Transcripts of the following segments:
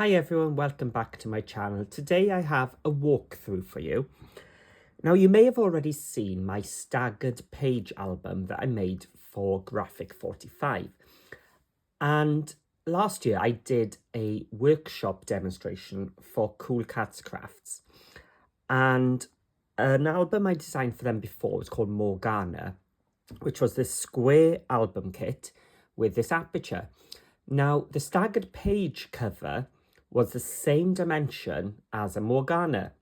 Hi everyone, welcome back to my channel. Today I have a walkthrough for you. Now you may have already seen my staggered page album that I made for Graphic 45. And last year I did a workshop demonstration for Cool Cats Crafts. And an album I designed for them before was called Morgana, which was this square album kit with this aperture. Now the staggered page cover was the same dimension as a Morgana,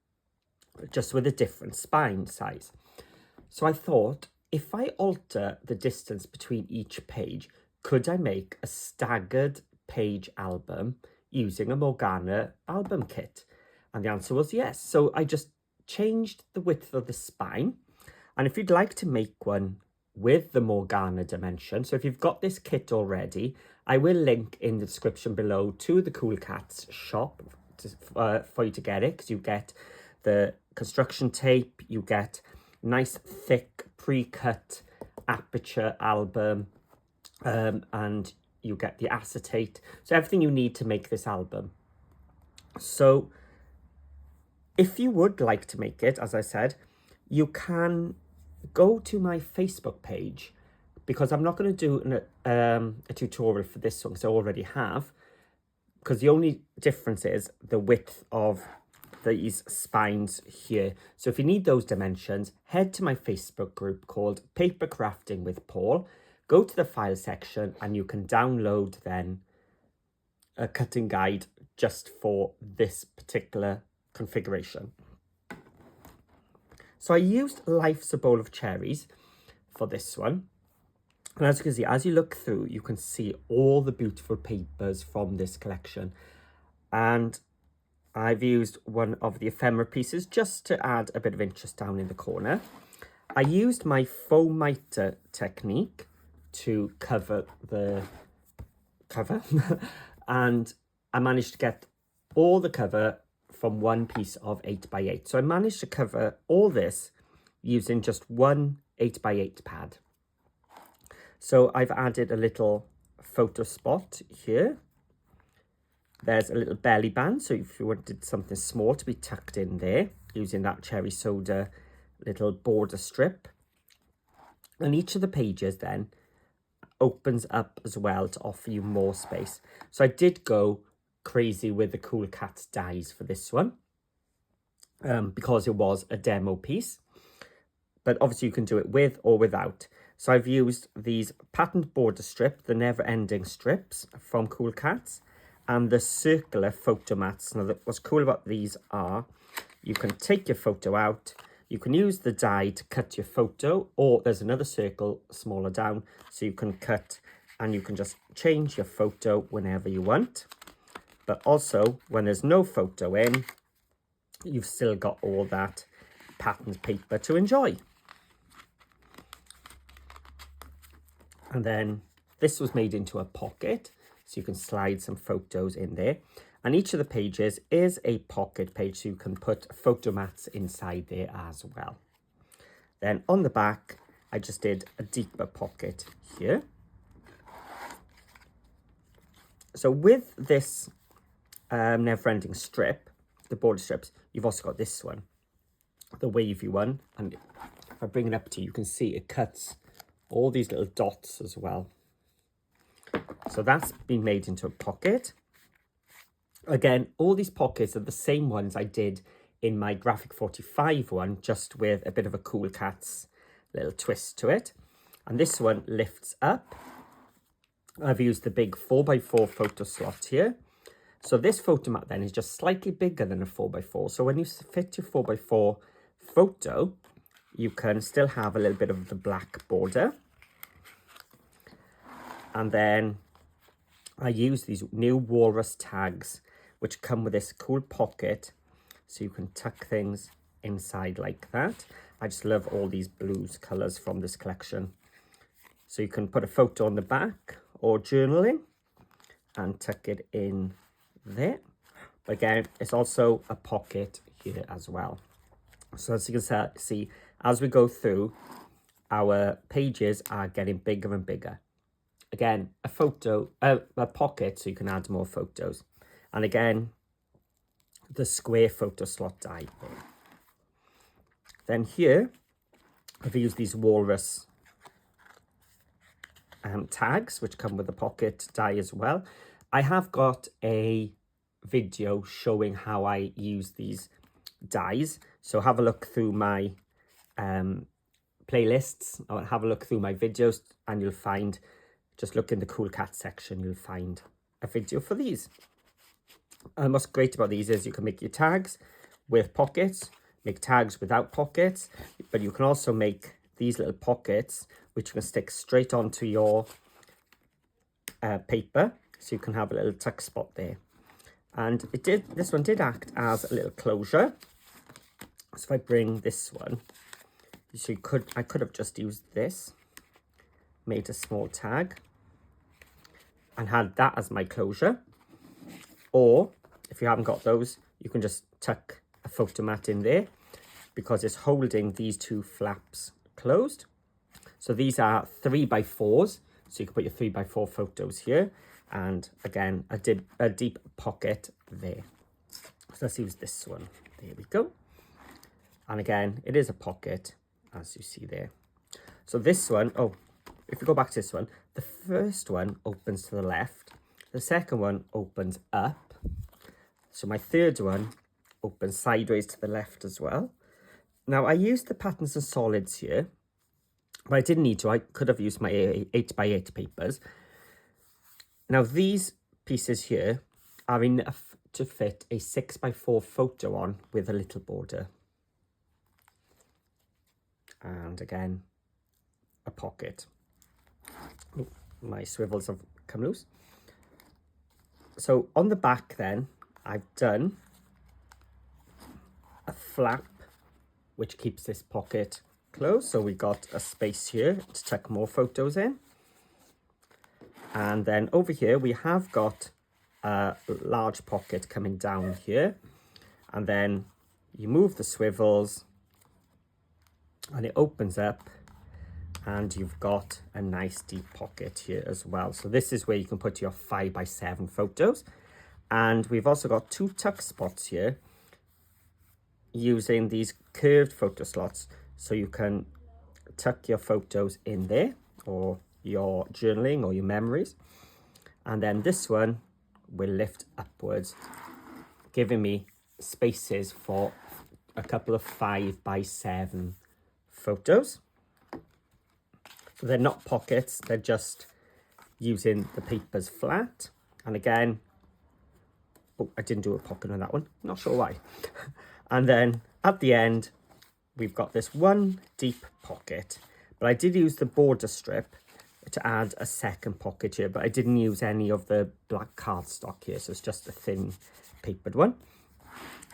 just with a different spine size. So I thought, if I alter the distance between each page, could I make a staggered page album using a Morgana album kit? And the answer was yes. So I just changed the width of the spine. And if you'd like to make one with the Morgana dimension, so if you've got this kit already, I will link in the description below to the Cool Cats shop for you to get it, because you get the construction tape, you get nice thick pre-cut aperture album, and you get the acetate, so everything you need to make this album. So if you would like to make it, as I said, you can go to my Facebook page, because I'm not going to do a tutorial for this one because I already have, because the only difference is the width of these spines here. So if you need those dimensions, head to my Facebook group called Paper Crafting with Paul, go to the file section and you can download then a cutting guide just for this particular configuration. So I used Life's a Bowl of Cherries for this one. And as you can see, as you look through, you can see all the beautiful papers from this collection. And I've used one of the ephemera pieces just to add a bit of interest down in the corner. I used my foam miter technique to cover the cover. And I managed to get all the cover from one piece of 8x8. So I managed to cover all this using just one 8x8 pad. So I've added a little photo spot here. There's a little belly band, so if you wanted something small to be tucked in there, using that cherry soda little border strip. And each of the pages then opens up as well to offer you more space. So I did go crazy with the Cool Cats dies for this one, because it was a demo piece. But obviously you can do it with or without. So I've used these patterned border strip, the never-ending strips from Cool Cats, and the circular photo mats. Now, what's cool about these are you can take your photo out, you can use the die to cut your photo, or there's another circle smaller down, so you can cut and you can just change your photo whenever you want. But also, when there's no photo in, you've still got all that patterned paper to enjoy. And then this was made into a pocket, so you can slide some photos in there. And each of the pages is a pocket page, so you can put photo mats inside there as well. Then on the back, I just did a deeper pocket here. So with this never-ending strip, the border strips, you've also got this one, the wavy one. And if I bring it up to you, you can see it cuts all these little dots as well. So that's been made into a pocket. Again, all these pockets are the same ones I did in my Graphic 45 one, just with a bit of a Cool Cats little twist to it. And this one lifts up. I've used the big 4x4 photo slot here. So this photo mat then is just slightly bigger than a 4x4. So when you fit your 4x4 photo, you can still have a little bit of the black border. And then I use these new walrus tags, which come with this cool pocket, so you can tuck things inside like that. I just love all these blues colours from this collection. So you can put a photo on the back or journaling and tuck it in there. But again, it's also a pocket here as well. So as you can see, as we go through, our pages are getting bigger and bigger. Again, a pocket so you can add more photos. And again, the square photo slot die there. Then here, I've used these walrus tags, which come with a pocket die as well. I have got a video showing how I use these dies, so have a look through my playlists, or have a look through my videos, and you'll find, just look in the cool cat section, you'll find a video for these. And what's great about these is you can make your tags with pockets, make tags without pockets, but you can also make these little pockets which you can stick straight onto your paper, so you can have a little tuck spot there. And this one did act as a little closure. So if I bring this one, so I could have just used this, made a small tag and had that as my closure. Or if you haven't got those, you can just tuck a photo mat in there because it's holding these two flaps closed. So these are 3x4s, so you can put your 3x4 photos here, and again a deep pocket there. So let's use this one. There we go. And again, it is a pocket, as you see there. So this one, oh, if we go back to this one, the first one opens to the left, the second one opens up. So my third one opens sideways to the left as well. Now I used the patterns and solids here, but I didn't need to. I could have used my 8x8 papers. Now these pieces here are enough to fit a 6x4 photo on with a little border. And again, a pocket. Oh, my swivels have come loose. So on the back then, I've done a flap which keeps this pocket closed. So we got a space here to tuck more photos in. And then over here, we have got a large pocket coming down here. And then you move the swivels and it opens up, and you've got a nice deep pocket here as well. So this is where you can put your 5x7 photos. And we've also got two tuck spots here using these curved photo slots. So you can tuck your photos in there, or your journaling or your memories. And then this one will lift upwards, giving me spaces for a couple of 5x7 photos. So they're not pockets, they're just using the papers flat. And again, oh, I didn't do a pocket on that one, not sure why. And then at the end, we've got this one deep pocket, but I did use the border strip to add a second pocket here, but I didn't use any of the black cardstock here, so it's just a thin papered one.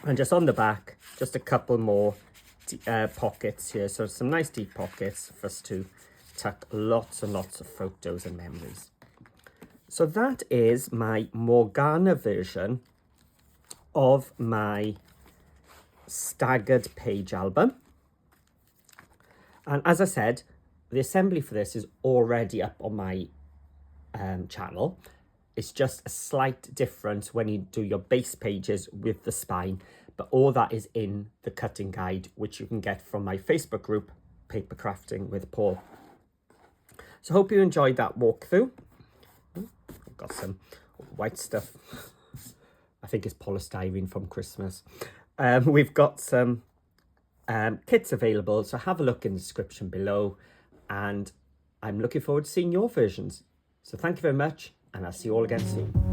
And just on the back, just a couple more pockets here, so some nice deep pockets for us to tuck lots and lots of photos and memories. So that is my Morgana version of my staggered page album. And as I said, the assembly for this is already up on my channel. It's just a slight difference when you do your base pages with the spine, but all that is in the cutting guide, which you can get from my Facebook group, Paper Crafting with Paul. So hope you enjoyed that walkthrough. I've got some white stuff. I think it's polystyrene from Christmas. We've got some kits available, so have a look in the description below, and I'm looking forward to seeing your versions. So thank you very much, and I'll see you all again soon.